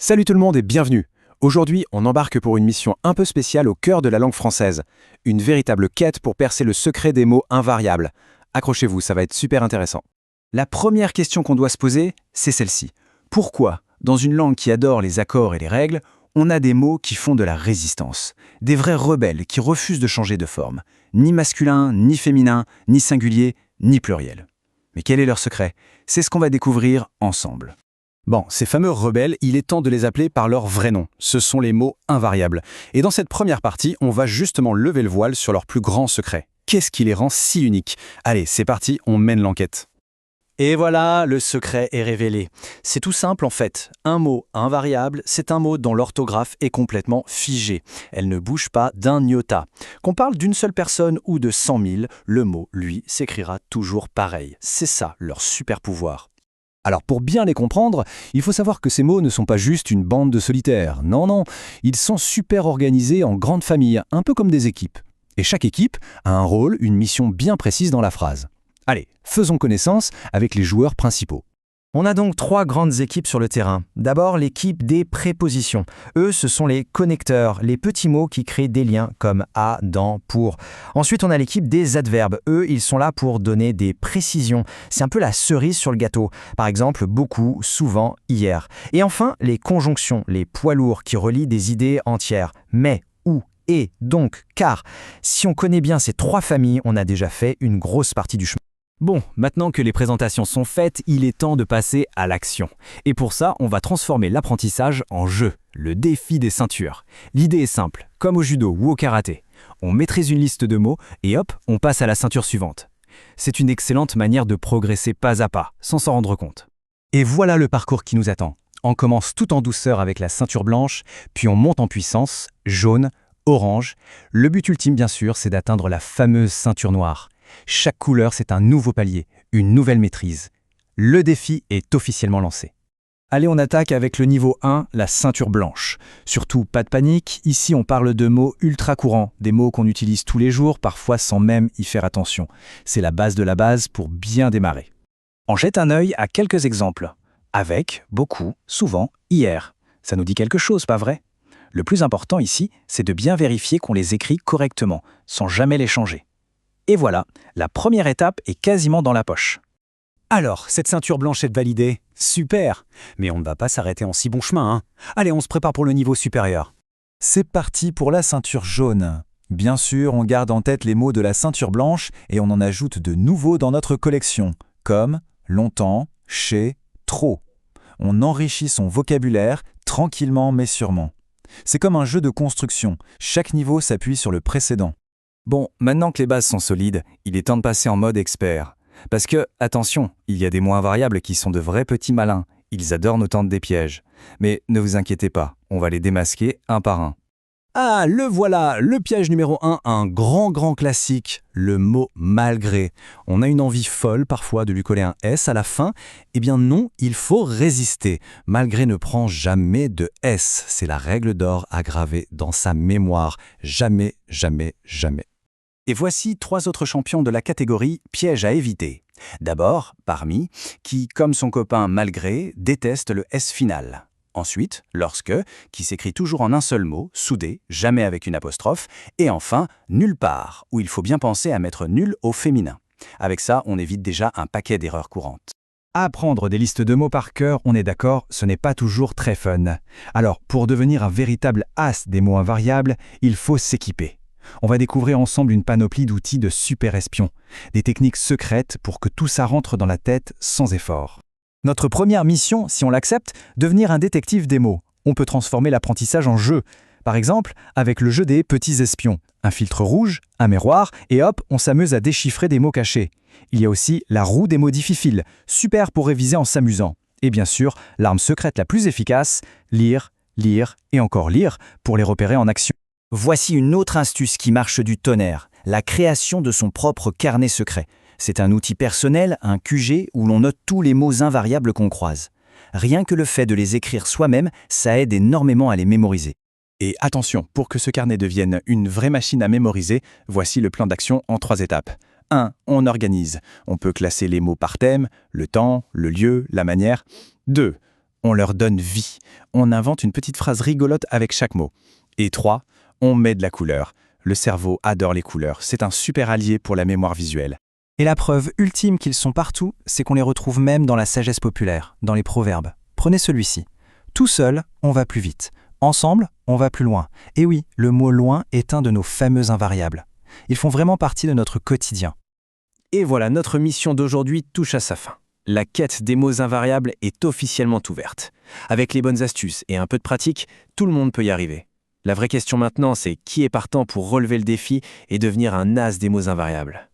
Salut tout le monde et bienvenue. Aujourd'hui, on embarque pour une mission un peu spéciale au cœur de la langue française. Une véritable quête pour percer le secret des mots invariables. Accrochez-vous, ça va être super intéressant. La première question qu'on doit se poser, c'est celle-ci. Pourquoi, dans une langue qui adore les accords et les règles, on a des mots qui font de la résistance? Des vrais rebelles qui refusent de changer de forme. Ni masculin, ni féminin, ni singulier, ni pluriel. Mais quel est leur secret? C'est ce qu'on va découvrir ensemble. Bon, ces fameux rebelles, il est temps de les appeler par leur vrai nom. Ce sont les mots invariables. Et dans cette première partie, on va justement lever le voile sur leur plus grand secret. Qu'est-ce qui les rend si uniques? Allez, c'est parti, on mène l'enquête. Et voilà, le secret est révélé. C'est tout simple en fait. Un mot invariable, c'est un mot dont l'orthographe est complètement figée. Elle ne bouge pas d'un iota. Qu'on parle d'une seule personne ou de 100 000, le mot, lui, s'écrira toujours pareil. C'est ça, leur super pouvoir. Alors pour bien les comprendre, il faut savoir que ces mots ne sont pas juste une bande de solitaires. Non, ils sont super organisés en grandes familles, un peu comme des équipes. Et chaque équipe a un rôle, une mission bien précise dans la phrase. Allez, faisons connaissance avec les joueurs principaux. On a donc 3 grandes équipes sur le terrain. D'abord, l'équipe des prépositions. Eux, ce sont les connecteurs, les petits mots qui créent des liens comme à, dans, pour. Ensuite, on a l'équipe des adverbes. Eux, ils sont là pour donner des précisions. C'est un peu la cerise sur le gâteau. Par exemple, beaucoup, souvent, hier. Et enfin, les conjonctions, les poids lourds qui relient des idées entières. Mais, ou, et, donc, car. Si on connaît bien ces 3 familles, on a déjà fait une grosse partie du chemin. Bon, maintenant que les présentations sont faites, il est temps de passer à l'action. Et pour ça, on va transformer l'apprentissage en jeu, le défi des ceintures. L'idée est simple, comme au judo ou au karaté. On maîtrise une liste de mots et hop, on passe à la ceinture suivante. C'est une excellente manière de progresser pas à pas, sans s'en rendre compte. Et voilà le parcours qui nous attend. On commence tout en douceur avec la ceinture blanche, puis on monte en puissance, jaune, orange. Le but ultime, bien sûr, c'est d'atteindre la fameuse ceinture noire. Chaque couleur, c'est un nouveau palier, une nouvelle maîtrise. Le défi est officiellement lancé. Allez, on attaque avec le niveau 1, la ceinture blanche. Surtout, pas de panique, ici on parle de mots ultra courants, des mots qu'on utilise tous les jours, parfois sans même y faire attention. C'est la base de la base pour bien démarrer. On jette un œil à quelques exemples. Avec, beaucoup, souvent, hier. Ça nous dit quelque chose, pas vrai? Le plus important ici, c'est de bien vérifier qu'on les écrit correctement, sans jamais les changer. Et voilà, la première étape est quasiment dans la poche. Alors, cette ceinture blanche est validée? Super! Mais on ne va pas s'arrêter en si bon chemin, hein. Allez, on se prépare pour le niveau supérieur. C'est parti pour la ceinture jaune. Bien sûr, on garde en tête les mots de la ceinture blanche et on en ajoute de nouveaux dans notre collection, comme longtemps, chez, trop. On enrichit son vocabulaire tranquillement mais sûrement. C'est comme un jeu de construction, chaque niveau s'appuie sur le précédent. Bon, maintenant que les bases sont solides, il est temps de passer en mode expert. Parce que, attention, il y a des mots invariables qui sont de vrais petits malins. Ils adorent nous tendre des pièges. Mais ne vous inquiétez pas, on va les démasquer un par un. Ah, le voilà, le piège numéro 1, un grand classique, le mot malgré. On a une envie folle parfois de lui coller un S à la fin. Eh bien non, il faut résister. Malgré ne prend jamais de S. C'est la règle d'or à graver dans sa mémoire. Jamais. Et voici 3 autres champions de la catégorie piège à éviter. D'abord, parmi, qui, comme son copain malgré, déteste le S final. Ensuite, lorsque, qui s'écrit toujours en un seul mot, soudé, jamais avec une apostrophe. Et enfin, nulle part, où il faut bien penser à mettre nul au féminin. Avec ça, on évite déjà un paquet d'erreurs courantes. Apprendre des listes de mots par cœur, on est d'accord, ce n'est pas toujours très fun. Alors, pour devenir un véritable as des mots invariables, il faut s'équiper. On va découvrir ensemble une panoplie d'outils de super espions, des techniques secrètes pour que tout ça rentre dans la tête sans effort. Notre première mission, si on l'accepte, devenir un détective des mots. On peut transformer l'apprentissage en jeu. Par exemple, avec le jeu des petits espions. Un filtre rouge, un miroir, et hop, on s'amuse à déchiffrer des mots cachés. Il y a aussi la roue des mots difficiles, super pour réviser en s'amusant. Et bien sûr, l'arme secrète la plus efficace, lire et encore lire pour les repérer en action. Voici une autre astuce qui marche du tonnerre, la création de son propre carnet secret. C'est un outil personnel, un QG, où l'on note tous les mots invariables qu'on croise. Rien que le fait de les écrire soi-même, ça aide énormément à les mémoriser. Et attention, pour que ce carnet devienne une vraie machine à mémoriser, voici le plan d'action en 3 étapes. 1. On organise. On peut classer les mots par thème, le temps, le lieu, la manière. 2. On leur donne vie. On invente une petite phrase rigolote avec chaque mot. Et 3, on met de la couleur. Le cerveau adore les couleurs. C'est un super allié pour la mémoire visuelle. Et la preuve ultime qu'ils sont partout, c'est qu'on les retrouve même dans la sagesse populaire, dans les proverbes. Prenez celui-ci. Tout seul, on va plus vite. Ensemble, on va plus loin. Et oui, le mot loin est un de nos fameux invariables. Ils font vraiment partie de notre quotidien. Et voilà, notre mission d'aujourd'hui touche à sa fin. La quête des mots invariables est officiellement ouverte. Avec les bonnes astuces et un peu de pratique, tout le monde peut y arriver. La vraie question maintenant, c'est qui est partant pour relever le défi et devenir un as des mots invariables ?